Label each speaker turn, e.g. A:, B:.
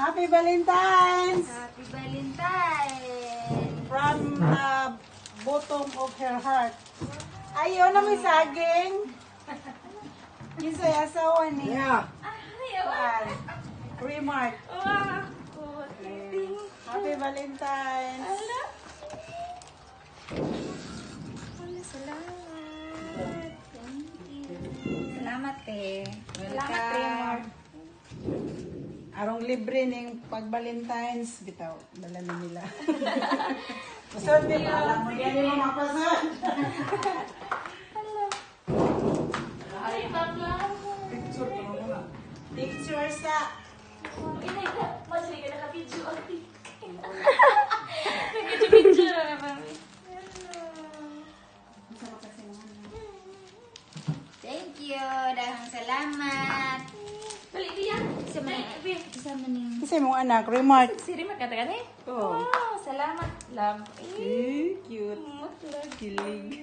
A: Happy Valentine's!
B: Happy Valentine!
A: From bottom of her heart. Ayaw na may saging. Yung sa asawa niya. Kuan. Remark. Happy Valentine's!
B: Salamat. Salamat, te.
A: Salamat, Remark. Arong libre ning pag-Valentine's. Bitaw, dala na nila. Pasod, di ba? Alam mo yan yung mga pasod. Picture sa...
B: Thank you. Dahang salamat.
C: Balik dia.
B: Isa man yung...
A: Kasi mong anak, Remark.
C: Siri magkatakan eh.
A: Oh.
C: Oh, salamat. Lam.
A: Cute. Kilig.